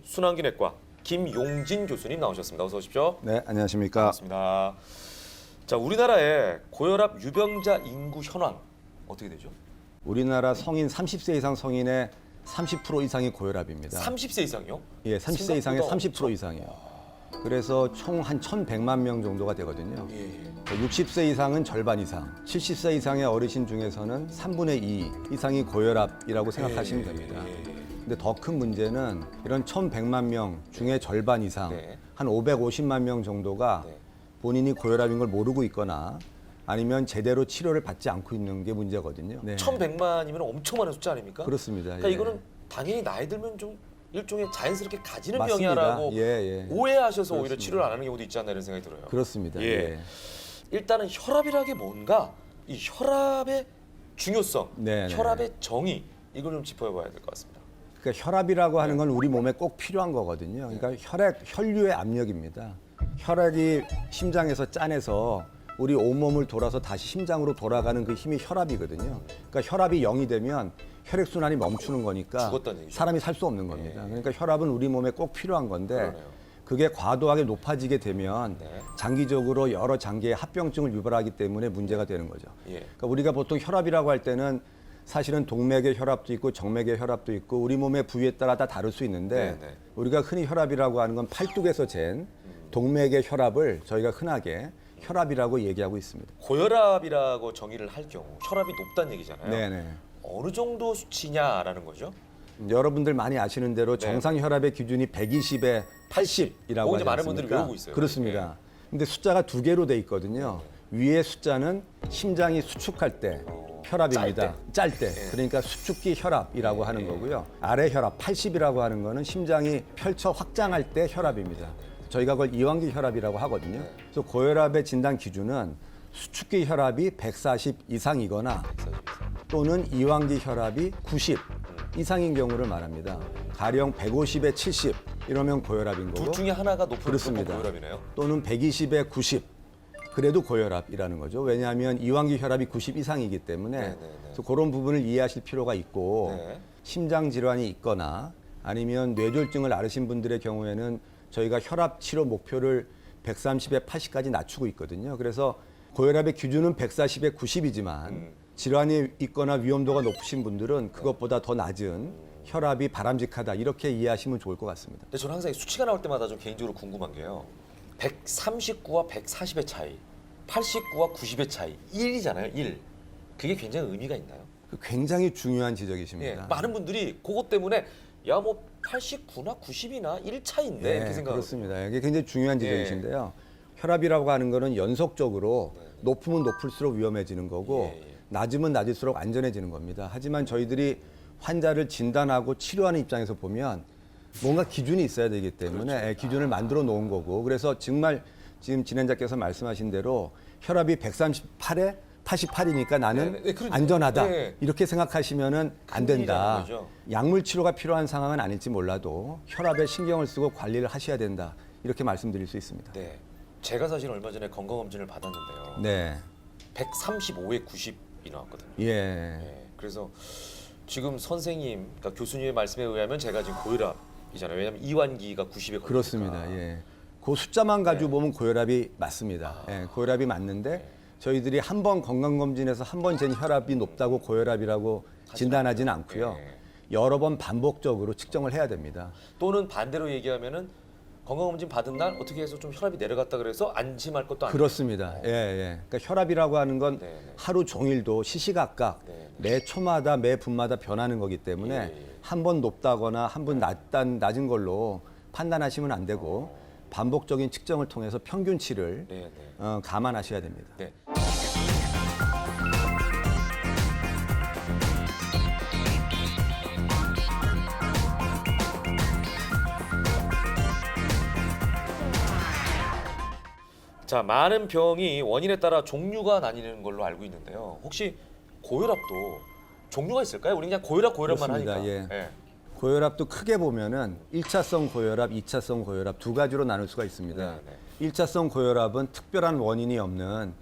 순환기내과 김용진 교수님 나오셨습니다. 어서 오십시오. 네, 안녕하십니까. 반갑습니다. 자, 우리나라의 고혈압 유병자 인구 현황 어떻게 되죠? 우리나라 성인 30세 이상 성인의 30% 이상이 고혈압입니다. 30세 이상이요? 예, 30세 이상의 생각보다 30% 이상이요. 그래서 총 한 1,100만 명 정도가 되거든요. 예. 60세 이상은 절반 이상, 70세 이상의 어르신 중에서는 3분의 2 이상이 고혈압이라고 생각하시면 됩니다. 근데 더 큰 문제는 이런 1,100만 명 중에 절반 이상, 네. 한 550만 명 정도가 네. 본인이 고혈압인 걸 모르고 있거나 아니면 제대로 치료를 받지 않고 있는 게 문제거든요. 네. 1,100만이면 엄청 많은 숫자 아닙니까? 그렇습니다. 그러니까 예. 이거는 당연히 나이 들면 좀 일종의 자연스럽게 가지는 맞습니다. 병이라고 예. 오해하셔서 오히려 그렇습니다. 치료를 안 하는 경우도 있지 않나 이런 생각이 들어요. 그렇습니다. 예. 예. 일단은 혈압이라는 게 뭔가 이 혈압의 중요성, 네, 혈압의 정의 이걸 좀 짚어봐야 될 것 같습니다. 그러니까 혈압이라고 하는 건 우리 몸에 꼭 필요한 거거든요. 그러니까 혈류의 압력입니다. 혈액이 심장에서 짜내서 우리 온몸을 돌아서 다시 심장으로 돌아가는 그 힘이 혈압이거든요. 그러니까 혈압이 0이 되면 혈액 순환이 멈추는 거니까 죽었다는 얘기죠. 사람이 살 수 없는 겁니다. 그러니까 혈압은 우리 몸에 꼭 필요한 건데 그러네요. 그게 과도하게 높아지게 되면 네. 장기적으로 여러 장기의 합병증을 유발하기 때문에 문제가 되는 거죠. 예. 그러니까 우리가 보통 혈압이라고 할 때는 사실은 동맥의 혈압도 있고 정맥의 혈압도 있고 우리 몸의 부위에 따라 다 다를 수 있는데 네. 우리가 흔히 혈압이라고 하는 건 팔뚝에서 잰 동맥의 혈압을 저희가 흔하게 혈압이라고 얘기하고 있습니다. 고혈압이라고 정의를 할 경우 혈압이 높다는 얘기잖아요. 네네. 어느 정도 수치냐라는 거죠. 여러분들 많이 아시는 대로 정상 혈압의 기준이 120에 80이라고 그거 하지 이제 많은 분들이 않습니까? 외우고 있어요. 그렇습니다. 근데 숫자가 두 개로 돼 있거든요. 위의 숫자는 심장이 수축할 때 혈압입니다. 짤 때. 그러니까 수축기 혈압이라고 하는 거고요. 아래 혈압 80이라고 하는 거는 심장이 펼쳐 확장할 때 혈압입니다. 저희가 그걸 이완기 혈압이라고 하거든요. 그래서 고혈압의 진단 기준은 수축기 혈압이 140 이상이거나 또는 이완기 혈압이 90 이상인 경우를 말합니다. 가령 150에 70 이러면 고혈압인 거고 둘 중에 하나가 높은 그렇습니다. 고혈압이네요. 또는 120에 90 그래도 고혈압이라는 거죠. 왜냐하면 이완기 혈압이 90 이상이기 때문에 그래서 그런 부분을 이해하실 필요가 있고 네. 심장 질환이 있거나 아니면 뇌졸중을 앓으신 분들의 경우에는 저희가 혈압 치료 목표를 130에 80까지 낮추고 있거든요. 그래서 고혈압의 기준은 140에 90이지만 질환이 있거나 위험도가 높으신 분들은 그것보다 더 낮은 혈압이 바람직하다 이렇게 이해하시면 좋을 것 같습니다. 근데 저는 항상 이 수치가 나올 때마다 좀 개인적으로 궁금한 게요. 139와 140의 차이, 89와 90의 차이, 1이잖아요. 1. 그게 굉장히 의미가 있나요? 굉장히 중요한 예. 지적이십니다. 많은 분들이 그것 때문에 야 뭐 89나 90이나 1 차이인데 이렇게 생각하고 그렇습니다. 이게 굉장히 중요한 지적이신데요. 혈압이라고 하는 거는 연속적으로 높으면 높을수록 위험해지는 거고 낮으면 낮을수록 안전해지는 겁니다. 하지만 저희들이 환자를 진단하고 치료하는 입장에서 보면 뭔가 기준이 있어야 되기 때문에 기준을 만들어 놓은 거고 그래서 정말 지금 진행자께서 말씀하신 대로 혈압이 138에 88이니까 나는 그러니까요. 안전하다 네. 이렇게 생각하시면은 안 된다. 큰일이라는 거죠. 약물 치료가 필요한 상황은 아닐지 몰라도 혈압에 신경을 쓰고 관리를 하셔야 된다. 이렇게 말씀드릴 수 있습니다. 네. 제가 사실 얼마 전에 건강검진을 받았는데요. 네. 135에 90이 나왔거든요. 예. 네. 그래서 지금 선생님, 그러니까 교수님의 말씀에 의하면 제가 지금 고혈압이잖아요. 왜냐하면 이완기가 90에 걸리니까. 그렇습니다. 예. 그 숫자만 가지고 보면 고혈압이 맞습니다. 예, 고혈압이 맞는데 저희들이 한 번 건강검진에서 한 번 잰 혈압이 높다고 고혈압이라고 진단하지는 않고요. 여러 번 반복적으로 측정을 해야 됩니다. 또는 반대로 얘기하면은 건강검진 받은 날 어떻게 해서 좀 혈압이 내려갔다 그래서 안심할 것도 아니고. 그렇습니다. 예, 예. 그러니까 혈압이라고 하는 건 네. 하루 종일도 시시각각 네. 매 초마다 매 분마다 변하는 거기 때문에 한 번 높다거나 한 번 낮은 걸로 판단하시면 안 되고 반복적인 측정을 통해서 평균치를 네. 감안하셔야 됩니다. 네. 자, 많은 병이 원인에 따라 종류가 나뉘는 걸로 알고 있는데요. 혹시 고혈압도 종류가 있을까요? 우리 그냥 고혈압만 그렇습니다. 하니까. 예. 예. 고혈압도 크게 보면은 1차성 고혈압, 2차성 고혈압 두 가지로 나눌 수가 있습니다. 네. 1차성 고혈압은 특별한 원인이 없는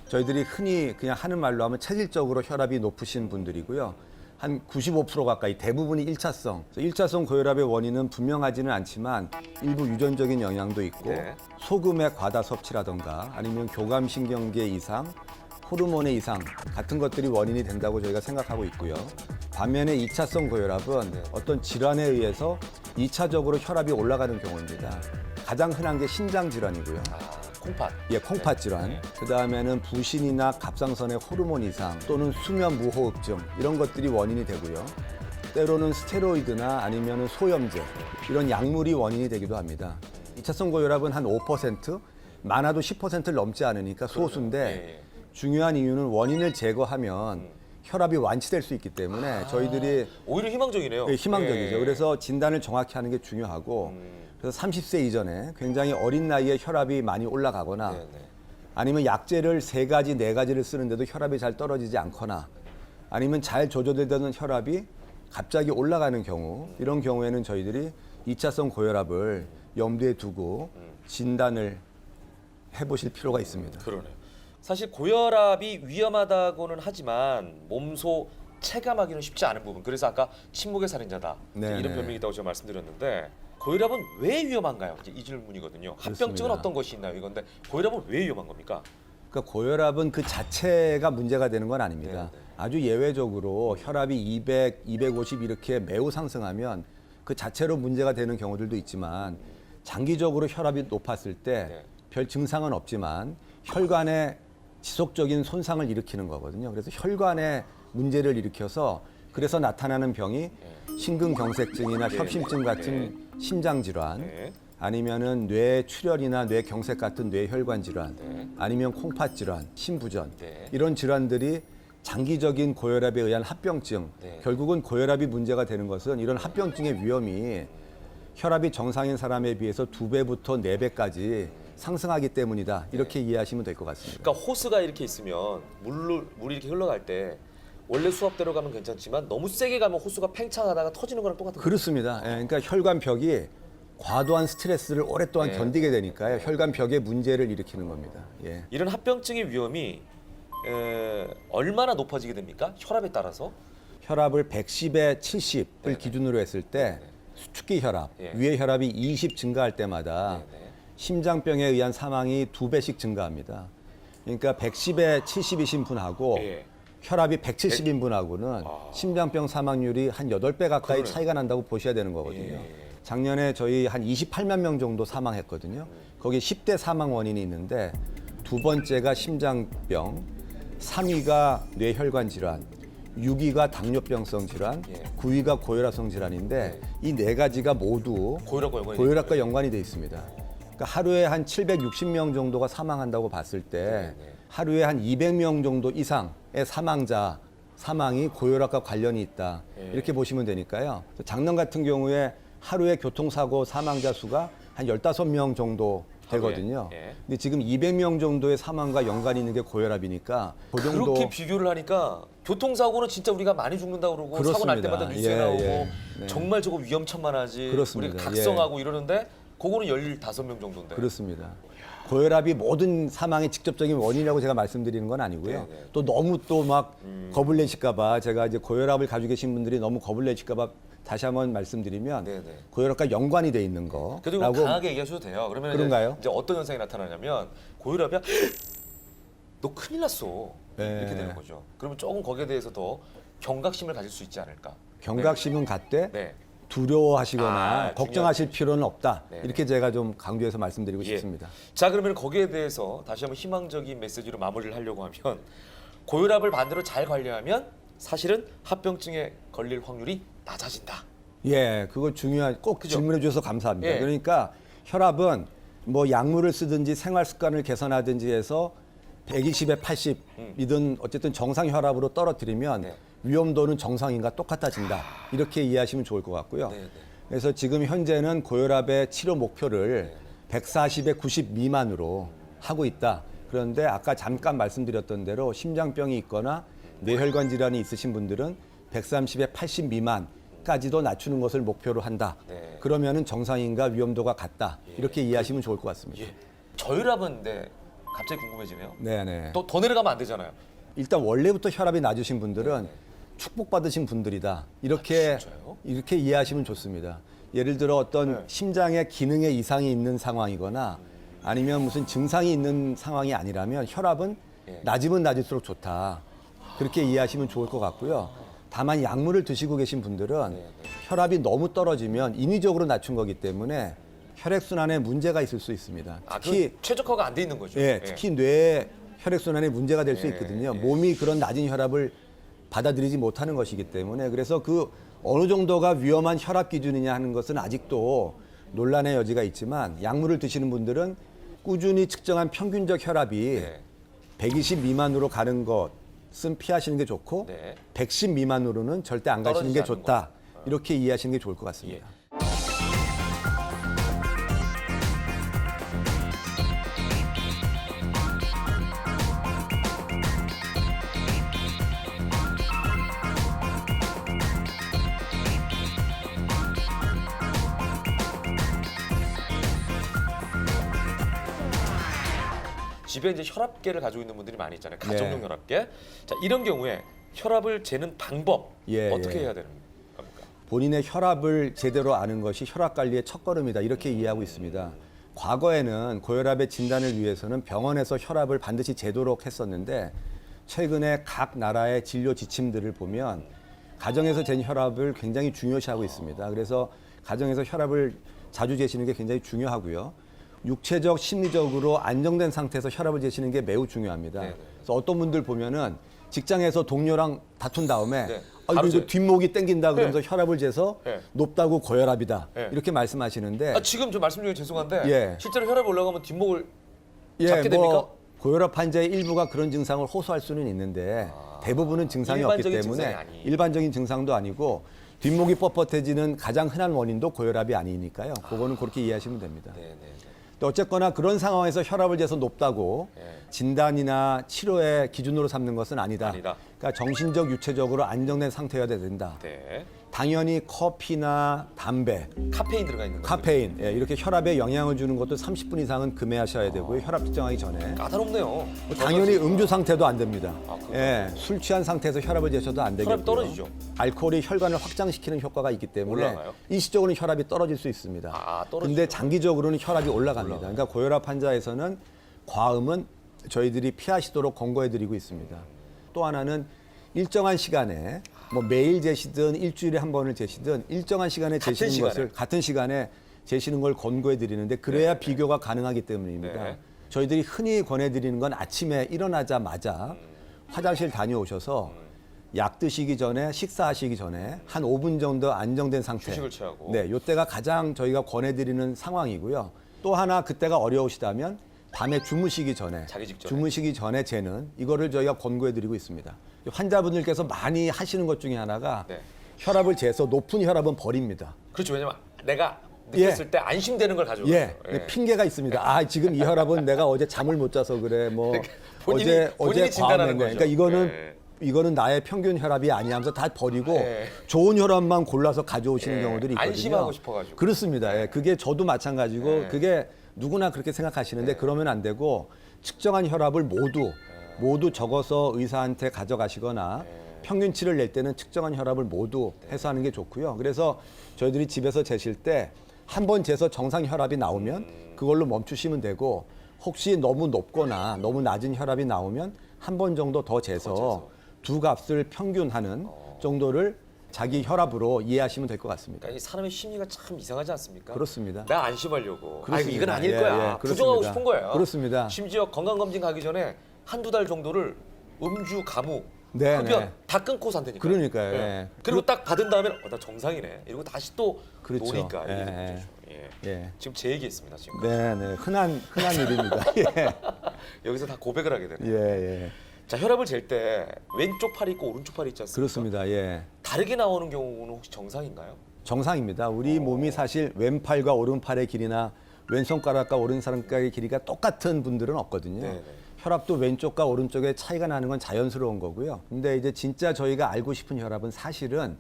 저희들이 흔히 그냥 하는 말로 하면 체질적으로 혈압이 높으신 분들이고요. 한 95% 가까이 대부분이 1차성. 1차성 고혈압의 원인은 분명하지는 않지만 일부 유전적인 영향도 있고 네. 소금의 과다 섭취라던가 아니면 교감신경계 이상, 호르몬의 이상 같은 것들이 원인이 된다고 저희가 생각하고 있고요. 반면에 2차성 고혈압은 어떤 질환에 의해서 2차적으로 혈압이 올라가는 경우입니다. 가장 흔한 게 신장 질환이고요. 콩팥. 예, 콩팥 질환. 그다음에는 부신이나 갑상선의 호르몬 이상 또는 수면 무호흡증 이런 것들이 원인이 되고요. 때로는 스테로이드나 아니면 소염제 이런 약물이 원인이 되기도 합니다. 2차성 고혈압은 한 5%, 많아도 10%를 넘지 않으니까 소수인데 중요한 이유는 원인을 제거하면 혈압이 완치될 수 있기 때문에 저희들이 오히려 희망적이네요. 예, 희망적이죠. 예. 그래서 진단을 정확히 하는 게 중요하고 그래서 30세 이전에 굉장히 어린 나이에 혈압이 많이 올라가거나 네, 네. 아니면 약제를 3가지, 4가지를 쓰는데도 혈압이 잘 떨어지지 않거나 아니면 잘 조절되던 혈압이 갑자기 올라가는 경우 이런 경우에는 저희들이 2차성 고혈압을 염두에 두고 진단을 해보실 필요가 있습니다. 그러네요. 사실 고혈압이 위험하다고는 하지만 몸소 체감하기는 쉽지 않은 부분. 그래서 아까 침묵의 살인자다 네, 이런 네. 별명이 있다고 제가 말씀드렸는데 고혈압은 왜 위험한가요? 이제 이 질문이거든요. 합병증은 그렇습니다. 어떤 것이 있나요? 이건데 고혈압은 왜 위험한 겁니까? 그러니까 고혈압은 그 자체가 문제가 되는 건 아닙니다. 네, 네. 아주 예외적으로 혈압이 200, 250 이렇게 매우 상승하면 그 자체로 문제가 되는 경우들도 있지만 장기적으로 혈압이 높았을 때 네. 별 증상은 없지만 혈관에 지속적인 손상을 일으키는 거거든요. 그래서 혈관에 문제를 일으켜서 그래서 나타나는 병이 심근경색증이나 협심증 같은 심장 질환, 네. 아니면은 뇌출혈이나 뇌경색 같은 뇌혈관 질환, 네. 아니면 콩팥 질환, 심부전 네. 이런 질환들이 장기적인 고혈압에 의한 합병증, 네. 결국은 고혈압이 문제가 되는 것은 이런 합병증의 위험이 혈압이 정상인 사람에 비해서 2배부터 4배까지 상승하기 때문이다. 이렇게 이해하시면 될 것 같습니다. 그러니까 호스가 이렇게 있으면 물이 이렇게 흘러갈 때 원래 수압대로 가면 괜찮지만 너무 세게 가면 호스가 팽창하다가 터지는 거랑 똑같은 거예요. 그렇습니다. 예, 그러니까 혈관벽이 과도한 스트레스를 오랫동안 네. 견디게 되니까요. 혈관벽에 문제를 일으키는 겁니다. 예. 이런 합병증의 위험이 얼마나 높아지게 됩니까? 혈압에 따라서? 혈압을 110에 70을 네네. 기준으로 했을 때 수축기 혈압, 예. 위의 혈압이 20 증가할 때마다 네네. 심장병에 의한 사망이 2배씩 증가합니다. 그러니까 110에 70이신 분하고 예. 혈압이 170인 분하고는 심장병 사망률이 한 8배 가까이 그러네요. 차이가 난다고 보셔야 되는 거거든요. 예. 작년에 저희 한 28만 명 정도 사망했거든요. 거기 10대 사망 원인이 있는데 두 번째가 심장병, 3위가 뇌혈관 질환, 6위가 당뇨병성 질환, 예. 9위가 고혈압성 질환인데 이 4가지가 모두 고혈압과 연관이 고혈압과 연관이 돼 있습니다. 그러니까 하루에 한 760명 정도가 사망한다고 봤을 때 네. 하루에 한 200명 정도 이상의 사망자 사망이 고혈압과 관련이 있다. 예. 이렇게 보시면 되니까요. 작년 같은 경우에 하루에 교통사고 사망자 수가 한 15명 정도 되거든요. 하루에? 예. 근데 지금 200명 정도의 사망과 연관이 있는 게 고혈압이니까 그 정도 그렇게 비교를 하니까 교통사고는 진짜 우리가 많이 죽는다고 그러고 사고 날 그렇습니다. 때마다 뉴스에 예, 나오고 예. 네. 정말 저거 위험천만하지 그렇습니다. 우리가 각성하고 이러는데 그거는 15명 정도인데 그렇습니다. 고혈압이 모든 사망의 직접적인 원인이라고 제가 말씀드리는 건 아니고요. 네네. 또 너무 또 막 겁을 내실까봐 제가 이제 고혈압을 가지고 계신 분들이 너무 겁을 내실까봐 다시 한번 말씀드리면 네네. 고혈압과 연관이 돼 있는 거. 그래도 이거 강하게 얘기하셔도 돼요. 그러면 그런가요? 이제 어떤 현상이 나타나냐면 고혈압이야 너 큰일 났어 네. 이렇게 되는 거죠. 그러면 조금 거기에 대해서 더 경각심을 가질 수 있지 않을까. 경각심은 갖되 네. 두려워하시거나 걱정하실 필요는 없다. 네. 이렇게 제가 좀 강조해서 말씀드리고 예. 싶습니다. 자 그러면 거기에 대해서 다시 한번 희망적인 메시지로 마무리를 하려고 하면 고혈압을 반대로 잘 관리하면 사실은 합병증에 걸릴 확률이 낮아진다. 예, 그거 중요한 꼭 그죠? 질문해 주셔서 감사합니다. 예. 그러니까 혈압은 뭐 약물을 쓰든지 생활 습관을 개선하든지 해서 120에 80이든 어쨌든 정상 혈압으로 떨어뜨리면 네. 위험도는 정상인과 똑같아진다. 이렇게 이해하시면 좋을 것 같고요. 네, 네. 그래서 지금 현재는 고혈압의 치료 목표를 140에 90 미만으로 하고 있다. 그런데 아까 잠깐 말씀드렸던 대로 심장병이 있거나 뇌혈관 질환이 있으신 분들은 130에 80 미만까지도 낮추는 것을 목표로 한다. 네. 그러면은 정상인과 위험도가 같다. 이렇게 이해하시면 좋을 것 같습니다. 예. 저혈압은 네, 갑자기 궁금해지네요. 네네. 또 더 내려가면 안 되잖아요. 일단 원래부터 혈압이 낮으신 분들은 축복받으신 분들이다. 이렇게 진짜요? 이렇게 이해하시면 좋습니다. 예를 들어 어떤 네. 심장에 기능에 이상이 있는 상황이거나 아니면 무슨 증상이 있는 상황이 아니라면 혈압은 예. 낮으면 낮을수록 좋다. 그렇게 이해하시면 좋을 것 같고요. 다만 약물을 드시고 계신 분들은 혈압이 너무 떨어지면 인위적으로 낮춘 거기 때문에 혈액순환에 문제가 있을 수 있습니다. 아, 특히 그 최적화가 안 돼 있는 거죠. 예, 특히 뇌 혈액순환에 문제가 될 수 있거든요. 몸이 그런 낮은 혈압을 받아들이지 못하는 것이기 때문에 그래서 그 어느 정도가 위험한 혈압 기준이냐 하는 것은 아직도 논란의 여지가 있지만 약물을 드시는 분들은 꾸준히 측정한 평균적 혈압이 네. 120 미만으로 가는 것은 피하시는 게 좋고 네. 110 미만으로는 절대 안 가시는 게 떨어지지 않는 좋다. 이렇게 이해하시는 게 좋을 것 같습니다. 집에 이제 혈압계를 가지고 있는 분들이 많이 있잖아요. 가정용 네. 혈압계. 자, 이런 경우에 혈압을 재는 방법 예, 어떻게 예. 해야 되는 겁니까? 본인의 혈압을 제대로 아는 것이 혈압 관리의 첫걸음이다. 이렇게 이해하고 있습니다. 과거에는 고혈압의 진단을 위해서는 병원에서 혈압을 반드시 재도록 했었는데 최근에 각 나라의 진료 지침들을 보면 가정에서 잰 혈압을 굉장히 중요시하고 있습니다. 그래서 가정에서 혈압을 자주 재시는 게 굉장히 중요하고요. 육체적, 심리적으로 안정된 상태에서 혈압을 재시는 게 매우 중요합니다. 네네. 그래서 어떤 분들 보면은 직장에서 동료랑 다툰 다음에 네. 아, 바로 이거 재요. 뒷목이 땡긴다 그러면서 혈압을 재서 네. 높다고 고혈압이다. 네. 이렇게 말씀하시는데 아, 지금 저 말씀 중에 죄송한데 예. 실제로 혈압이 올라가면 뒷목을 잡게 됩니까? 고혈압 환자의 일부가 그런 증상을 호소할 수는 있는데 대부분은 증상이 없기 일반적인 때문에 증상이 아니에요. 일반적인 증상도 아니고 뒷목이 뻣뻣해지는 가장 흔한 원인도 고혈압이 아니니까요. 그거는 그렇게 이해하시면 됩니다. 네네. 또 어쨌거나 그런 상황에서 혈압을 재서 높다고 네. 진단이나 치료의 기준으로 삼는 것은 아니다. 아니다. 그러니까 정신적, 육체적으로 안정된 상태여야 된다. 네. 당연히 커피나 담배, 카페인 들어가 있는 거. 카페인 이렇게 혈압에 영향을 주는 것도 30분 이상은 금해하셔야 되고요. 혈압 측정하기 전에. 까다롭네요. 당연히 음주 상태도 안 됩니다. 아, 그래요? 예, 술 취한 상태에서 혈압을 재셔도 안 되겠고요. 혈압이 떨어지죠? 알코올이 혈관을 확장시키는 효과가 있기 때문에 올라가요? 일시적으로는 혈압이 떨어질 수 있습니다. 아, 떨어지죠. 근데 장기적으로는 혈압이 올라갑니다. 그러니까 고혈압 환자에서는 과음은 저희들이 피하시도록 권고해드리고 있습니다. 또 하나는 일정한 시간에 뭐 매일 재시든 일주일에 한 번을 재시든 일정한 시간에 같은 재시는 시간에? 것을 같은 시간에 재시는 걸 권고해 드리는데 그래야 비교가 가능하기 때문입니다. 네. 저희들이 흔히 권해 드리는 건 아침에 일어나자마자 화장실 다녀오셔서 약 드시기 전에 식사하시기 전에 한 5분 정도 안정된 상태. 휴식을 취하고. 네, 이때가 가장 저희가 권해 드리는 상황이고요. 또 하나 그때가 어려우시다면 밤에 주무시기 전에 자기 직전에. 주무시기 전에 재는 이거를 저희가 권고해 드리고 있습니다. 환자분들께서 많이 하시는 것 중에 하나가 네. 혈압을 재서 높은 혈압은 버립니다. 그렇죠. 왜냐면 내가 느꼈을 때 안심되는 걸 가지고. 예, 핑계가 있습니다. 아, 지금 이 혈압은 내가 어제 잠을 못 자서 그래. 뭐 본인이 어제 진단하는 과음했네. 거죠. 그러니까 이거는 네. 이거는 나의 평균 혈압이 아니야 하면서 다 버리고 네. 좋은 혈압만 골라서 가져오시는 예, 경우들이 있거든요. 안심하고 싶어가지고. 그렇습니다. 예, 그게 저도 마찬가지고 네. 그게 누구나 그렇게 생각하시는데 그러면 안 되고 측정한 혈압을 모두 적어서 의사한테 가져가시거나 평균치를 낼 때는 측정한 혈압을 모두 해서 하는 게 좋고요. 그래서 저희들이 집에서 재실 때 한 번 재서 정상 혈압이 나오면 그걸로 멈추시면 되고 혹시 너무 높거나 너무 낮은 혈압이 나오면 한 번 정도 더 재서 두 값을 평균하는 정도를 자기 혈압으로 이해하시면 될 것 같습니다. 그러니까 이 사람의 심리가 참 이상하지 않습니까? 그렇습니다. 나 안심하려고. 아, 그렇습니다. 이건 아닐 예, 거야. 예, 부정하고 그렇습니다. 싶은 거예요. 그렇습니다. 심지어 건강검진 가기 전에 한두 달 정도를 음주, 가무, 네, 흡연 네. 다 끊고 산다니까. 그러니까요, 예. 그리고 딱 받은 다음에 나 정상이네. 이러고 다시 또 그렇죠. 노니까 이게 예, 문제죠. 예. 예. 지금 제 얘기했습니다. 지금 네, 네. 흔한 일입니다. 예. 여기서 다 고백을 하게 되네요. 예, 예. 자, 혈압을 잴 때 왼쪽 팔이 있고 오른쪽 팔이 있지 않습니까? 그렇습니다. 예. 다르게 나오는 경우는 혹시 정상인가요? 정상입니다. 우리 몸이 사실 왼팔과 오른팔의 길이나 왼손가락과 오른손가락의 길이가 똑같은 분들은 없거든요. 네네. 혈압도 왼쪽과 오른쪽에 차이가 나는 건 자연스러운 거고요. 근데 이제 진짜 저희가 알고 싶은 혈압은 사실은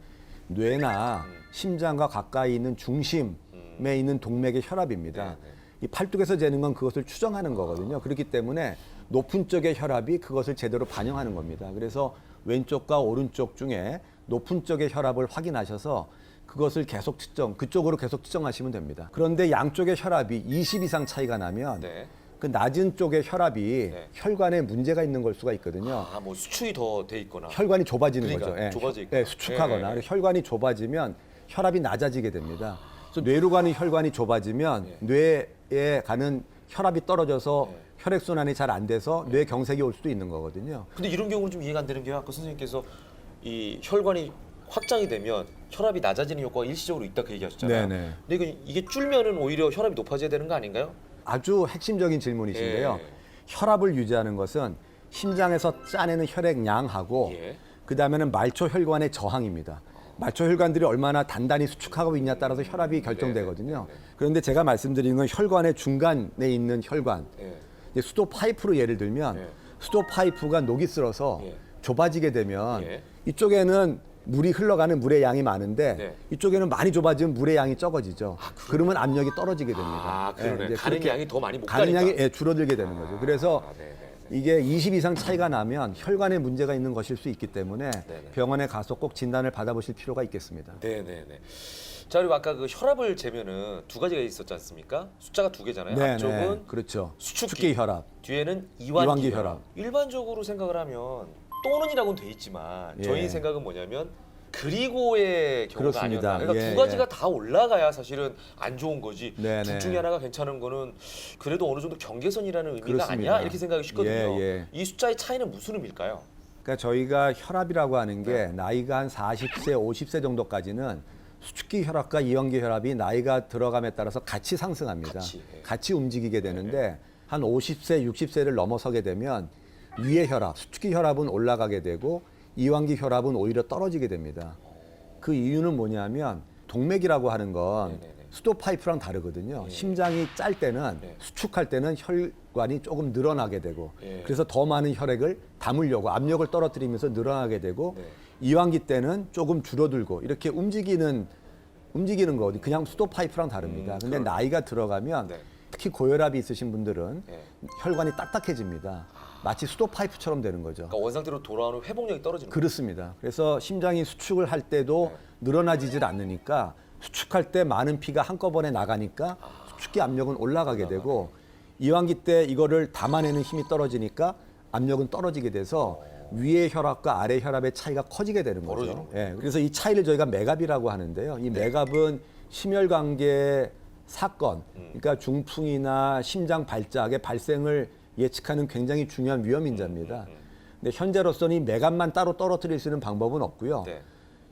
뇌나 심장과 가까이 있는 중심에 있는 동맥의 혈압입니다. 네네. 이 팔뚝에서 재는 건 그것을 추정하는 거거든요. 그렇기 때문에 높은 쪽의 혈압이 그것을 제대로 반영하는 겁니다. 그래서 왼쪽과 오른쪽 중에 높은 쪽의 혈압을 확인하셔서 그것을 계속 그쪽으로 계속 측정하시면 됩니다. 그런데 양쪽의 혈압이 20 이상 차이가 나면 네. 그 낮은 쪽의 혈압이 네. 혈관에 문제가 있는 걸 수가 있거든요. 아, 뭐 수축이 더 돼 있거나. 혈관이 좁아지는 그러니까, 거죠. 예. 좁아져 있구나. 예, 수축하거나. 예, 예. 혈관이 좁아지면 혈압이 낮아지게 됩니다. 그래서 뇌로 가는 혈관이 좁아지면 뇌에 가는 혈압이 떨어져서 혈액순환이 잘 안 돼서 뇌경색이 올 수도 있는 거거든요. 근데 이런 경우는 좀 이해가 안 되는 게 아까 선생님께서 이 혈관이 확장이 되면 혈압이 낮아지는 효과가 일시적으로 있다 그 얘기하셨잖아요. 네네. 근데 이게 줄면은 오히려 혈압이 높아져야 되는 거 아닌가요? 아주 핵심적인 질문이신데요. 예. 혈압을 유지하는 것은 심장에서 짜내는 혈액량하고 예. 그다음에는 말초 혈관의 저항입니다. 말초 혈관들이 얼마나 단단히 수축하고 있냐에 따라서 혈압이 결정되거든요. 그런데 제가 말씀드린 건 혈관의 중간에 있는 혈관. 예. 이제 수도 파이프로 예를 들면 예. 수도 파이프가 녹이 쓸어서 예. 좁아지게 되면 예. 이쪽에는 물이 흘러가는 물의 양이 많은데 네. 이쪽에는 많이 좁아지면 물의 양이 적어지죠. 그러면 압력이 떨어지게 됩니다. 아, 그러네. 이제 가는 그렇게 양이 더 많이 못 가는 가니까. 양이 줄어들게 되는 거죠. 그래서 아, 네. 이게 20 이상 차이가 나면 혈관에 문제가 있는 것일 수 있기 때문에 네네. 병원에 가서 꼭 진단을 받아보실 필요가 있겠습니다. 네네네. 자, 그리고 아까 그 혈압을 재면은 두 가지가 있었지 않습니까? 숫자가 두 개잖아요. 네, 앞쪽은 그렇죠. 수축기 혈압. 뒤에는 이완기, 이완기 혈압. 혈압. 일반적으로 생각을 하면 또는이라고는 돼 있지만 예. 저희 생각은 뭐냐면 그리고의 경우가 그렇습니다. 아니었나. 그러니까 예, 두 가지가 예. 다 올라가야 사실은 안 좋은 거지. 네네. 둘 중에 하나가 괜찮은 거는 그래도 어느 정도 경계선이라는 의미가 그렇습니다. 아니야? 이렇게 생각이 쉽거든요. 예, 예. 이 숫자의 차이는 무슨 의미일까요? 그러니까 저희가 혈압이라고 하는 게 나이가 한 40세, 50세 정도까지는 수축기 혈압과 이완기 혈압이 나이가 들어감에 따라서 같이 상승합니다. 같이, 예. 움직이게 되는데 한 50세, 60세를 넘어서게 되면 위의 혈압, 수축기 혈압은 올라가게 되고 이완기 혈압은 오히려 떨어지게 됩니다. 그 이유는 뭐냐면 동맥이라고 하는 건 네네네. 수도 파이프랑 다르거든요. 심장이 짤 때는 네. 수축할 때는 혈관이 조금 늘어나게 되고 예. 그래서 더 많은 혈액을 담으려고 압력을 떨어뜨리면서 늘어나게 되고 네. 이완기 때는 조금 줄어들고 이렇게 움직이는 거 그냥 수도 파이프랑 다릅니다. 근데 나이가 들어가면 네. 특히 고혈압이 있으신 분들은 네. 혈관이 딱딱해집니다. 마치 수도 파이프처럼 되는 거죠. 그러니까 원상태로 돌아오는 회복력이 떨어지는 거예요. 그렇습니다. 그래서 심장이 수축을 할 때도 늘어나지질 않으니까 수축할 때 많은 피가 한꺼번에 나가니까 수축기 압력은 올라가게 되고 이완기 때 이거를 담아내는 힘이 떨어지니까 압력은 떨어지게 돼서 위의 혈압과 아래 혈압의 차이가 커지게 되는 거죠. 벌어지는군요. 예, 그래서 이 차이를 저희가 맥압이라고 하는데요. 이 맥압은 심혈관계 사건, 그러니까 중풍이나 심장 발작의 발생을 예측하는 굉장히 중요한 위험 인자입니다. 근데 현재로서는 이 맥압만 따로 떨어뜨릴 수 있는 방법은 없고요. 네.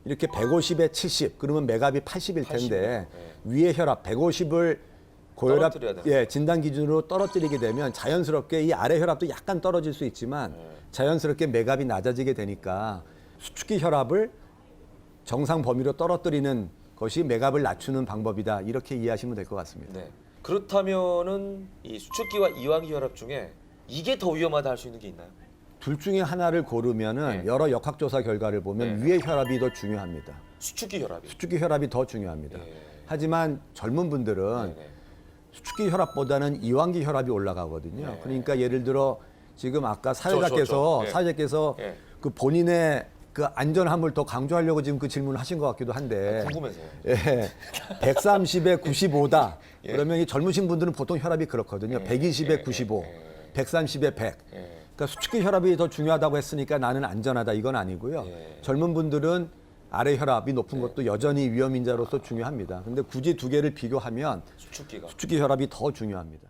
이렇게 150에 70, 그러면 맥압이 80일 텐데 80이요. 네. 위의 혈압 150을 고혈압 떨어뜨려야 되는 진단 기준으로 떨어뜨리게 되면 자연스럽게 이 아래 혈압도 약간 떨어질 수 있지만 자연스럽게 맥압이 낮아지게 되니까 수축기 혈압을 정상 범위로 떨어뜨리는 것이 맥압을 낮추는 방법이다. 이렇게 이해하시면 될 것 같습니다. 네. 그렇다면은 이 수축기와 이완기 혈압 중에 이게 더 위험하다 할 수 있는 게 있나요? 둘 중에 하나를 고르면은 네. 여러 역학조사 결과를 보면 네. 위의 혈압이 더 중요합니다. 수축기 혈압이. 수축기 혈압이 더 중요합니다. 예. 하지만 젊은 분들은 네네. 수축기 혈압보다는 이완기 혈압이 올라가거든요. 네. 그러니까 예를 들어 지금 아까 사회자께서 예. 사회자께서 예. 그 본인의 그 안전함을 더 강조하려고 지금 그 질문을 하신 것 같기도 한데 궁금해서요. 예, 130에 95다. 예. 그러면 이 젊으신 분들은 보통 혈압이 그렇거든요. 120에 95, 130에 100. 예. 그러니까 수축기 혈압이 더 중요하다고 했으니까 나는 안전하다 이건 아니고요. 예. 젊은 분들은 아래 혈압이 높은 것도 여전히 위험 인자로서 중요합니다. 근데 굳이 두 개를 비교하면 수축기가. 수축기 혈압이 더 중요합니다.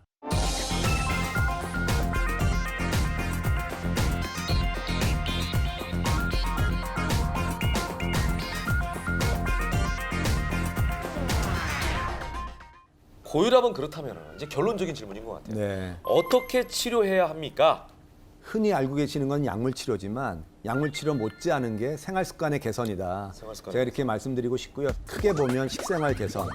고혈압은 그렇다면 이제 결론적인 질문인 것 같아요. 네. 어떻게 치료해야 합니까? 흔히 알고 계시는 건 약물 치료지만 약물 치료 못지않은 게 생활 습관의 개선이다. 생활 습관 제가 이렇게 말씀드리고 싶고요. 크게 보면 식생활 개선.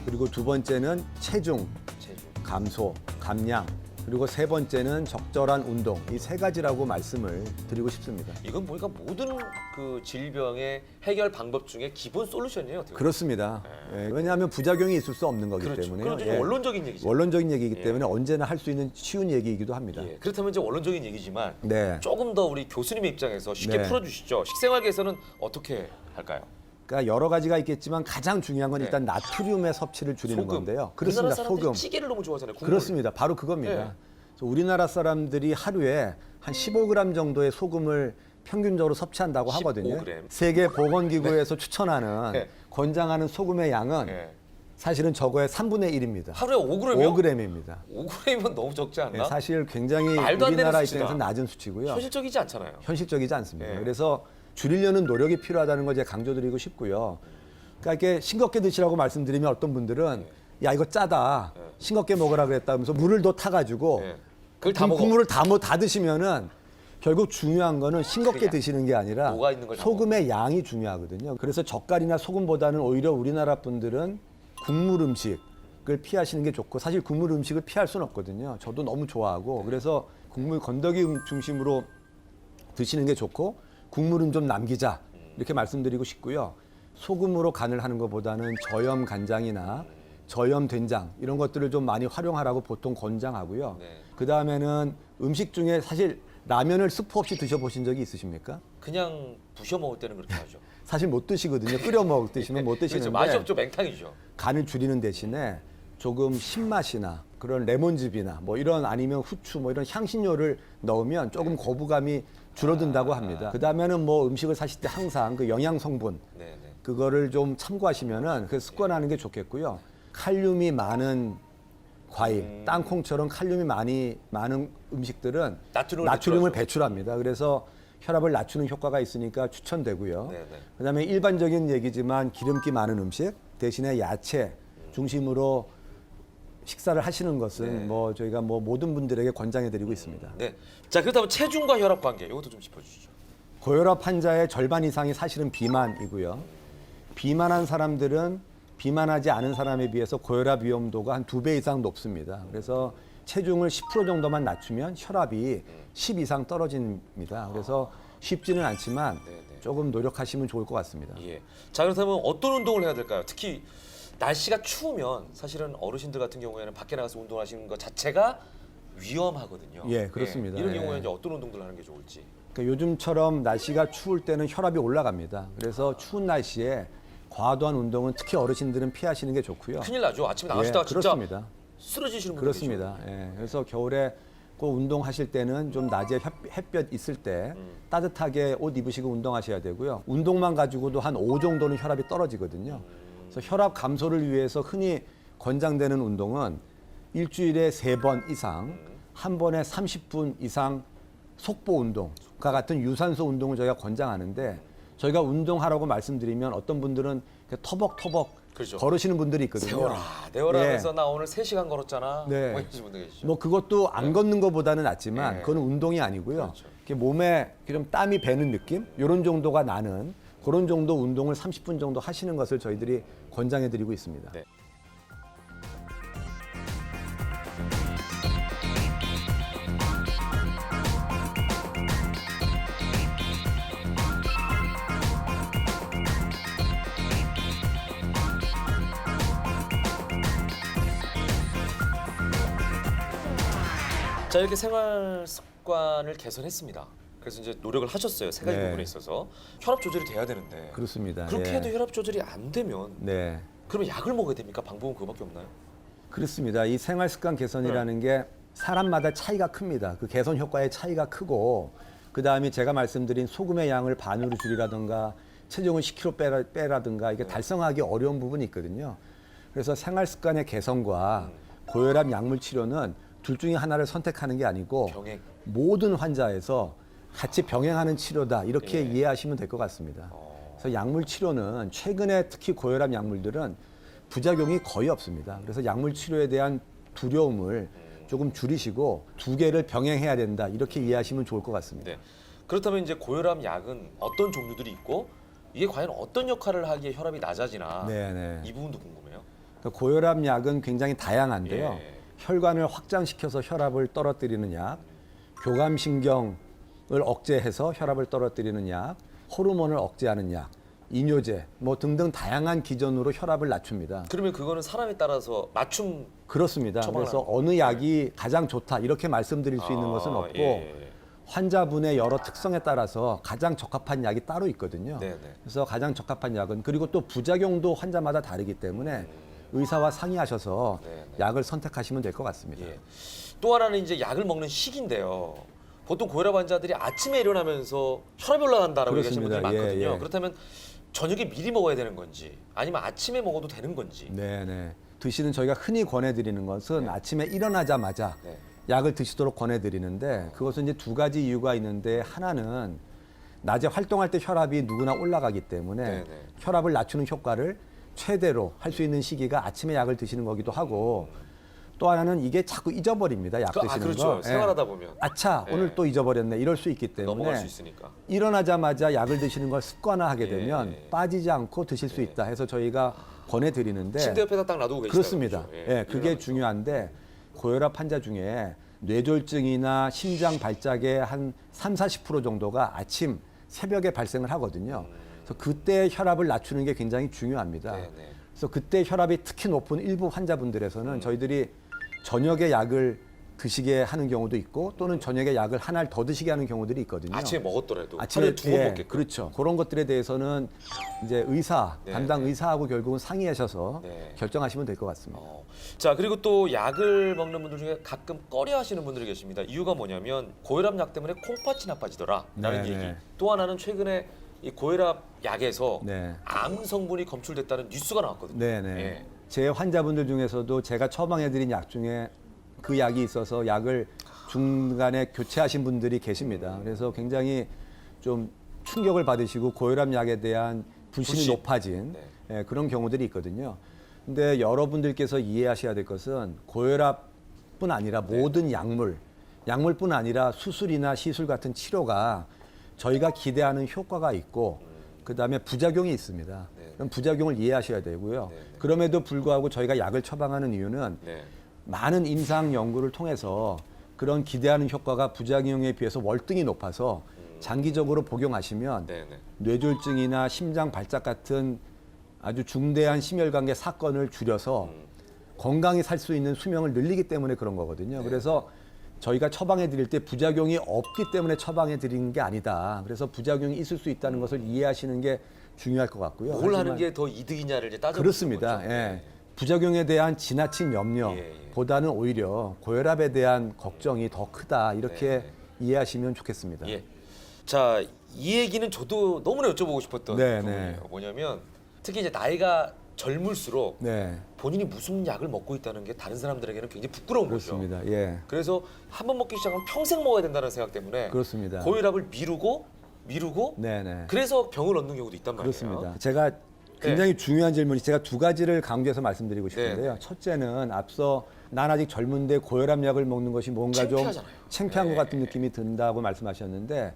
그리고 두 번째는 체중 체중. 감소, 감량. 그리고 세 번째는 적절한 운동. 이 세 가지라고 말씀을 드리고 싶습니다. 이건 보니까 모든 그 질병의 해결 방법 중에 기본 솔루션이에요. 어떻게 보면. 그렇습니다. 예, 왜냐하면 부작용이 있을 수 없는 거기 그렇죠. 때문에요. 그건 좀 예. 원론적인 얘기죠. 원론적인 얘기이기 예. 때문에 언제나 할 수 있는 쉬운 얘기이기도 합니다. 예, 그렇다면 이제 원론적인 얘기지만 네. 조금 더 우리 교수님의 입장에서 쉽게 네. 풀어주시죠. 식생활계에서는 어떻게 할까요? 그러니까 여러 가지가 있겠지만 가장 중요한 건 네. 일단 나트륨의 섭취를 줄이는 소금. 건데요. 우리나라 그렇습니다. 사람들이 소금. 찌개를 너무 좋아하잖아요. 국물. 그렇습니다. 바로 그겁니다. 네. 그래서 우리나라 사람들이 하루에 한 15g 정도의 소금을 평균적으로 섭취한다고 하거든요. 15g. 세계 보건기구에서 추천하는 네. 권장하는 소금의 양은 예. 사실은 저거의 3분의 1입니다. 하루에 5g이요? 5g입니다. 5g이면 너무 적지 않나? 사실 굉장히 말도 안 되는 우리나라 수치다. 입장에서 낮은 수치고요. 현실적이지 않잖아요. 현실적이지 않습니다. 네. 그래서 줄이려는 노력이 필요하다는 걸 제가 강조드리고 싶고요. 그러니까 이렇게 싱겁게 드시라고 말씀드리면 어떤 분들은 야 이거 짜다 싱겁게 먹으라 그랬다면서 물을 더 타가지고 예. 그걸 다 먹어. 국물을 다 드시면은 결국 중요한 거는 싱겁게 그냥 드시는 게 아니라 녹아 있는 걸다 소금의 양이 중요하거든요. 그래서 젓갈이나 소금보다는 오히려 우리나라 분들은 국물 음식을 피하시는 게 좋고 사실 국물 음식을 피할 수는 없거든요. 저도 너무 좋아하고 그래서 국물 건더기 중심으로 드시는 게 좋고 국물은 좀 남기자 이렇게 말씀드리고 싶고요. 소금으로 간을 하는 것보다는 저염 간장이나 저염 된장 이런 것들을 좀 많이 활용하라고 보통 권장하고요. 네. 그 다음에는 음식 중에 사실 라면을 스프 없이 드셔보신 적이 있으십니까? 그냥 부셔 먹을 때는 그렇게 하죠. 사실 못 드시거든요. 끓여 드시면 못 드시는데 그렇죠. 맛이 없죠. 맹탕이죠. 간을 줄이는 대신에 조금 신맛이나 그런 레몬즙이나 뭐 이런 아니면 후추 뭐 이런 향신료를 넣으면 조금 거부감이 줄어든다고 합니다. 그 다음에는 뭐 음식을 사실 때 항상 그 영양 성분 네, 네. 그거를 좀 참고하시면은 그 습관하는 게 좋겠고요. 칼륨이 많은 과일, 땅콩처럼 칼륨이 많은 음식들은 나트륨을 배출합니다. 그래서 혈압을 낮추는 효과가 있으니까 추천되고요. 네, 네. 그다음에 일반적인 얘기지만 기름기 많은 음식 대신에 야채 중심으로 식사를 하시는 것은 네. 뭐 저희가 뭐 모든 분들에게 권장해드리고 있습니다. 네. 자, 그렇다면 체중과 혈압 관계 이것도 좀 짚어주시죠. 고혈압 환자의 절반 이상이 사실은 비만이고요. 비만한 사람들은 비만하지 않은 사람에 비해서 고혈압 위험도가 한 2배 이상 높습니다. 그래서 체중을 10% 정도만 낮추면 혈압이 10 이상 떨어집니다. 그래서 쉽지는 않지만 조금 노력하시면 좋을 것 같습니다. 예. 자, 그렇다면 어떤 운동을 해야 될까요? 특히 날씨가 추우면 사실은 어르신들 같은 경우에는 밖에 나가서 운동하시는 것 자체가 위험하거든요. 예, 그렇습니다. 이런 예. 경우에 이제 어떤 운동들을 하는 게 좋을지. 그러니까 요즘처럼 날씨가 추울 때는 혈압이 올라갑니다. 그래서 추운 날씨에 과도한 운동은 특히 어르신들은 피하시는 게 좋고요. 큰일 나죠. 아침에 나가시다가 진짜 그렇습니다. 쓰러지시는 분들 그렇습니다. 예, 그래서 겨울에 꼭 운동하실 때는 좀 낮에 햇볕 있을 때 따뜻하게 옷 입으시고 운동하셔야 되고요. 운동만 가지고도 한 5 정도는 혈압이 떨어지거든요. 그래서 혈압 감소를 위해서 흔히 권장되는 운동은 일주일에 3번 이상, 한 번에 30분 이상 속보 운동과 같은 유산소 운동을 저희가 권장하는데 저희가 운동하라고 말씀드리면 어떤 분들은 터벅터벅 그렇죠. 걸으시는 분들이 있거든요. 세워라 예. 하면서 나 오늘 3시간 걸었잖아. 네. 뭐 이러신 분들 계시죠. 뭐 그것도 안 걷는 것보다는 낫지만 네. 그건 운동이 아니고요. 그렇죠. 이렇게 몸에 좀 땀이 배는 느낌 이런 정도가 나는 그런 정도 운동을 30분 정도 하시는 것을 저희들이 권장해드리고 있습니다. 네. 자, 이렇게 생활 습관을 개선했습니다. 그래서 이제 노력을 하셨어요. 세 가지 네. 부분에 있어서 혈압 조절이 돼야 되는데 그렇습니다. 그렇게 예. 해도 혈압 조절이 안 되면 네. 그러면 약을 먹어야 됩니까? 방법은 그거밖에 없나요? 그렇습니다. 이 생활 습관 개선이라는 게 사람마다 차이가 큽니다. 그 개선 효과의 차이가 크고 그 다음에 제가 말씀드린 소금의 양을 반으로 줄이라든가 체중을 10kg 빼라든가 이게 달성하기 어려운 부분이 있거든요. 그래서 생활 습관의 개선과 고혈압 약물 치료는 둘 중에 하나를 선택하는 게 아니고 병행. 모든 환자에서 같이 병행하는 치료다 이렇게 예. 이해하시면 될 것 같습니다. 그래서 약물 치료는 최근에 특히 고혈압 약물들은 부작용이 거의 없습니다. 그래서 약물 치료에 대한 두려움을 조금 줄이시고 두 개를 병행해야 된다 이렇게 이해하시면 좋을 것 같습니다. 네. 그렇다면 이제 고혈압 약은 어떤 종류들이 있고 이게 과연 어떤 역할을 하기에 혈압이 낮아지나 네네. 이 부분도 궁금해요. 그러니까 고혈압 약은 굉장히 다양한데요. 예. 혈관을 확장시켜서 혈압을 떨어뜨리는 약, 교감신경을 억제해서 혈압을 떨어뜨리는 약, 호르몬을 억제하는 약, 이뇨제 뭐 등등 다양한 기전으로 혈압을 낮춥니다. 그러면 그거는 사람에 따라서 맞춤 그렇습니다. 처방을 그래서 하는 어느 약이 가장 좋다 이렇게 말씀드릴 수 있는 것은 없고 예. 환자분의 여러 특성에 따라서 가장 적합한 약이 따로 있거든요. 네네. 그래서 가장 적합한 약은 그리고 또 부작용도 환자마다 다르기 때문에 의사와 상의하셔서 네네. 약을 선택하시면 될 것 같습니다. 예. 또 하나는 이제 약을 먹는 시기인데요. 보통 고혈압 환자들이 아침에 일어나면서 혈압이 올라간다라고 얘기하시는 분들이 그렇습니다. 많거든요. 예, 예. 그렇다면 저녁에 미리 먹어야 되는 건지 아니면 아침에 먹어도 되는 건지. 네. 드시는 저희가 흔히 권해드리는 것은 아침에 일어나자마자 네. 약을 드시도록 권해드리는데 그것은 이제 두 가지 이유가 있는데 하나는 낮에 활동할 때 혈압이 누구나 올라가기 때문에 네네. 혈압을 낮추는 효과를 최대로 할 수 있는 시기가 아침에 약을 드시는 거기도 하고 또 하나는 이게 자꾸 잊어버립니다. 약 드시는 그렇죠. 거. 생활하다 보면 아차 예. 오늘 또 잊어버렸네 이럴 수 있기 넘어갈 수 때문에 있으니까. 일어나자마자 약을 드시는 걸 습관화하게 예. 되면 빠지지 않고 드실 수 있다 해서 저희가 권해드리는데 침대 옆에다 딱 놔두고 계시다. 그렇습니다. 그렇죠? 예, 그게 일어나면서. 중요한데 고혈압 환자 중에 뇌졸중이나 심장 발작의 한 30-40% 정도가 아침 새벽에 발생을 하거든요. 그래서 그때 혈압을 낮추는 게 굉장히 중요합니다. 네네. 그래서 그때 혈압이 특히 높은 일부 환자분들에서는 저희들이 저녁에 약을 드시게 하는 경우도 있고 또는 저녁에 약을 하나를 더 드시게 하는 경우들이 있거든요. 아침에 먹었더라도 아침에 하루에 두번 먹게끔. 그렇죠. 그런 것들에 대해서는 이제 의사, 네, 담당 네. 의사하고 결국은 상의하셔서 네. 결정하시면 될 것 같습니다. 자, 그리고 또 약을 먹는 분들 중에 가끔 꺼려 하시는 분들이 계십니다. 이유가 뭐냐면 고혈압 약 때문에 콩팥이 나빠지더라 라는 네, 얘기. 네. 또 하나는 최근에 이 고혈압 약에서 네. 암 성분이 검출됐다는 뉴스가 나왔거든요. 네네. 예. 제 환자분들 중에서도 제가 처방해드린 약 중에 그 약이 있어서 약을 중간에 교체하신 분들이 계십니다. 그래서 굉장히 좀 충격을 받으시고 고혈압 약에 대한 불신이 불신. 높아진 네. 예, 그런 경우들이 있거든요. 근데 여러분들께서 이해하셔야 될 것은 고혈압뿐 아니라 네. 모든 약물뿐 아니라 수술이나 시술 같은 치료가 저희가 기대하는 효과가 있고 그다음에 부작용이 있습니다. 네. 그럼 부작용을 이해하셔야 되고요. 네, 네. 그럼에도 불구하고 저희가 약을 처방하는 이유는 네. 많은 임상 연구를 통해서 그런 기대하는 효과가 부작용에 비해서 월등히 높아서 장기적으로 복용하시면 네, 네. 뇌졸중이나 심장 발작 같은 아주 중대한 심혈관계 사건을 줄여서 건강히 살 수 있는 수명을 늘리기 때문에 그런 거거든요. 그래서 저희가 처방해 드릴 때 부작용이 없기 때문에 처방해 드리는 게 아니다. 그래서 부작용이 있을 수 있다는 것을 이해하시는 게 중요할 것 같고요. 뭘 하는 하지만 게 더 이득이냐를 이제 따져 그렇습니다. 거죠. 예. 부작용에 대한 지나친 염려보다는 오히려 고혈압에 대한 걱정이 더 크다. 이렇게 네. 이해하시면 좋겠습니다. 예. 자, 이 얘기는 저도 너무나 여쭤보고 싶었던 네, 부분이에요. 네. 뭐냐면 특히 이제 나이가 젊을수록 네, 본인이 무슨 약을 먹고 있다는 게 다른 사람들에게는 굉장히 부끄러운 거죠. 그렇습니다. 예, 그래서 한 번 먹기 시작하면 평생 먹어야 된다는 생각 때문에 그렇습니다. 고혈압을 미루고 네, 네. 그래서 병을 얻는 경우도 있단 말이에요. 그렇습니다. 제가 굉장히 중요한 질문이 제가 두 가지를 강조해서 말씀드리고 싶은데요. 네. 첫째는 앞서 난 아직 젊은데 고혈압 약을 먹는 것이 뭔가 좀 창피하잖아요. 창피한 네. 것 같은 느낌이 든다고 말씀하셨는데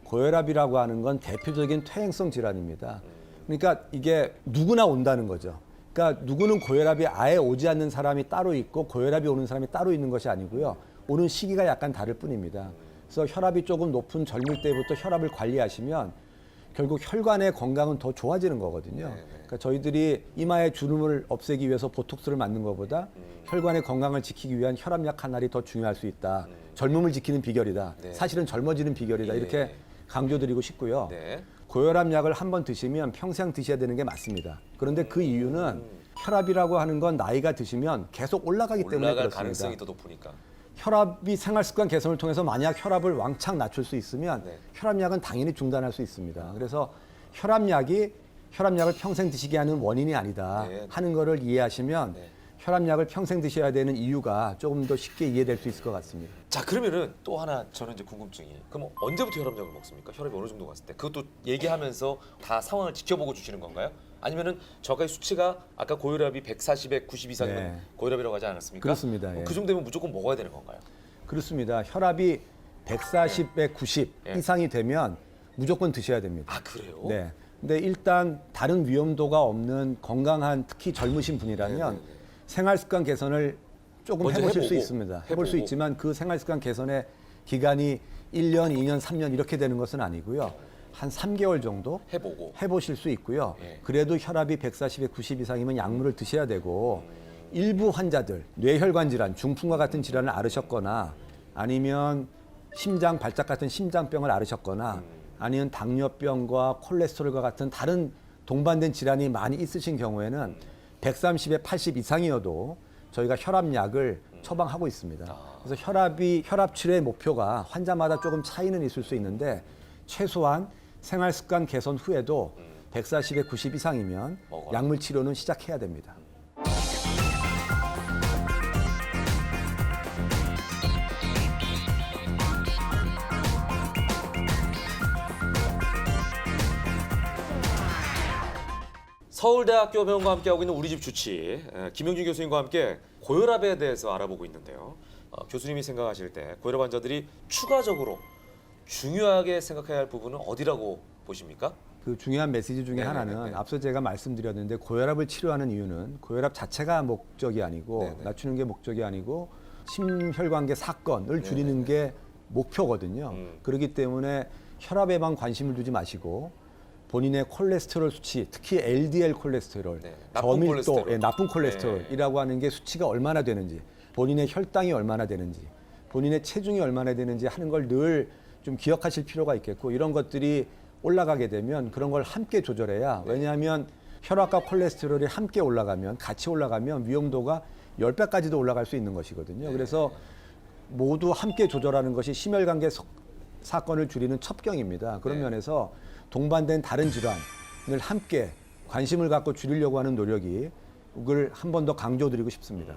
고혈압이라고 하는 건 대표적인 퇴행성 질환입니다. 그러니까 이게 누구나 온다는 거죠. 그러니까 누구는 고혈압이 아예 오지 않는 사람이 따로 있고 고혈압이 오는 사람이 따로 있는 것이 아니고요. 오는 시기가 약간 다를 뿐입니다. 그래서 혈압이 조금 높은 젊을 때부터 혈압을 관리하시면 결국 혈관의 건강은 더 좋아지는 거거든요. 그러니까 저희들이 이마의 주름을 없애기 위해서 보톡스를 맞는 것보다 혈관의 건강을 지키기 위한 혈압약 한 알이 더 중요할 수 있다. 젊음을 지키는 비결이다. 네. 사실은 젊어지는 비결이다. 예. 이렇게 강조드리고 싶고요. 네. 고혈압 약을 한 번 드시면 평생 드셔야 되는 게 맞습니다. 그런데 그 이유는 혈압이라고 하는 건 나이가 드시면 계속 올라가기 때문에 올라갈 그렇습니다. 가능성이 더 높으니까. 혈압이 생활습관 개선을 통해서 만약 혈압을 왕창 낮출 수 있으면 네. 혈압약은 당연히 중단할 수 있습니다. 그래서 혈압약을 평생 드시게 하는 원인이 아니다 네. 하는 거를 이해하시면 네. 혈압약을 평생 드셔야 되는 이유가 조금 더 쉽게 이해될 수 있을 것 같습니다. 자, 그러면은 또 하나 저는 이제 궁금증이 그럼 언제부터 혈압약을 먹습니까? 혈압이 어느 정도 갔을 때 그것도 얘기하면서 다 상황을 지켜보고 주시는 건가요? 아니면은 저가의 수치가 아까 고혈압이 140에 90 이상이면 네. 고혈압이라고 하지 않았습니까? 그렇습니다. 예. 그 정도면 무조건 먹어야 되는 건가요? 그렇습니다. 혈압이 140에 90 네. 이상이 되면 무조건 드셔야 됩니다. 아, 그래요? 네. 근데 일단 다른 위험도가 없는 건강한 특히 젊으신 분이라면 네, 네, 네. 생활 습관 개선을 조금 먼저 해보실 수 해보고, 있습니다. 해볼 수 해보고. 있지만 그 생활습관 개선의 기간이 1년, 2년, 3년 이렇게 되는 것은 아니고요. 한 3개월 정도 해보고. 해보실 수 있고요. 예. 그래도 혈압이 140에 90 이상이면 약물을 드셔야 되고 일부 환자들 뇌혈관 질환, 중풍과 같은 질환을 앓으셨거나 아니면 심장 발작 같은 심장병을 앓으셨거나 아니면 당뇨병과 콜레스테롤과 같은 다른 동반된 질환이 많이 있으신 경우에는 130에 80 이상이어도 저희가 혈압약을 처방하고 있습니다. 그래서 혈압 치료의 목표가 환자마다 조금 차이는 있을 수 있는데 최소한 생활 습관 개선 후에도 140에 90 이상이면 먹어라. 약물 치료는 시작해야 됩니다. 서울대학교 병원과 함께하고 있는 우리 집 주치 김영준 교수님과 함께 고혈압에 대해서 알아보고 있는데요. 교수님이 생각하실 때 고혈압 환자들이 추가적으로 중요하게 생각해야 할 부분은 어디라고 보십니까? 그 중요한 메시지 중에 네네네네. 하나는 앞서 제가 말씀드렸는데 고혈압을 치료하는 이유는 고혈압 자체가 목적이 아니고 네네. 낮추는 게 목적이 아니고 심혈관계 사건을 줄이는 게 목표거든요. 그렇기 때문에 혈압에만 관심을 두지 마시고 본인의 콜레스테롤 수치, 특히 LDL 콜레스테롤, 네, 나쁜 저밀도, 콜레스테롤. 예, 나쁜 콜레스테롤이라고 하는 게 수치가 얼마나 되는지, 본인의 혈당이 얼마나 되는지, 본인의 체중이 얼마나 되는지 하는 걸 늘 좀 기억하실 필요가 있겠고 이런 것들이 올라가게 되면 그런 걸 함께 조절해야 왜냐하면 혈압과 콜레스테롤이 함께 올라가면 같이 올라가면 위험도가 10배까지도 올라갈 수 있는 것이거든요. 그래서 모두 함께 조절하는 것이 심혈관계 사건을 줄이는 첩경입니다. 그런 네. 면에서 동반된 다른 질환을 함께 관심을 갖고 줄이려고 하는 노력이 그걸 한 번 더 강조드리고 싶습니다.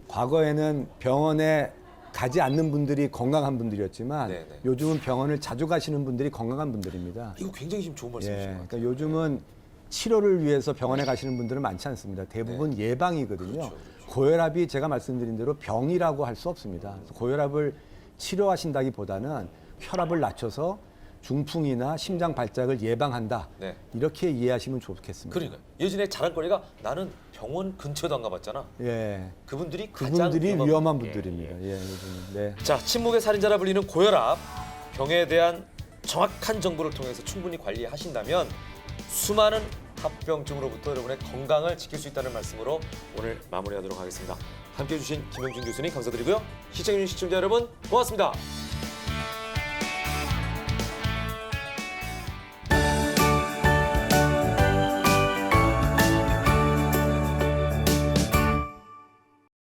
과거에는 병원에 가지 않는 분들이 건강한 분들이었지만 네네. 요즘은 병원을 자주 가시는 분들이 건강한 분들입니다. 이거 굉장히 지금 좋은 말씀이신 예, 것 같아요. 그러니까 요즘은 치료를 위해서 병원에 가시는 분들은 많지 않습니다. 대부분 예방이거든요. 그렇죠. 고혈압이 제가 말씀드린 대로 병이라고 할 수 없습니다. 그래서 고혈압을 치료하신다기보다는 혈압을 낮춰서 중풍이나 심장 발작을 예방한다. 네. 이렇게 이해하시면 좋겠습니다. 그러니까 예전에 자랑거리가 나는 병원 근처도 안 가봤잖아. 예, 그분들이 가장 그분들이 위험한 예, 분들입니다. 예, 요즘은. 네. 자, 침묵의 살인자라 불리는 고혈압 병에 대한 정확한 정보를 통해서 충분히 관리하신다면 수많은 합병증으로부터 여러분의 건강을 지킬 수 있다는 말씀으로 오늘 마무리하도록 하겠습니다. 함께해 주신 김영준 교수님 감사드리고요. 시청해주신 시청자 여러분 고맙습니다.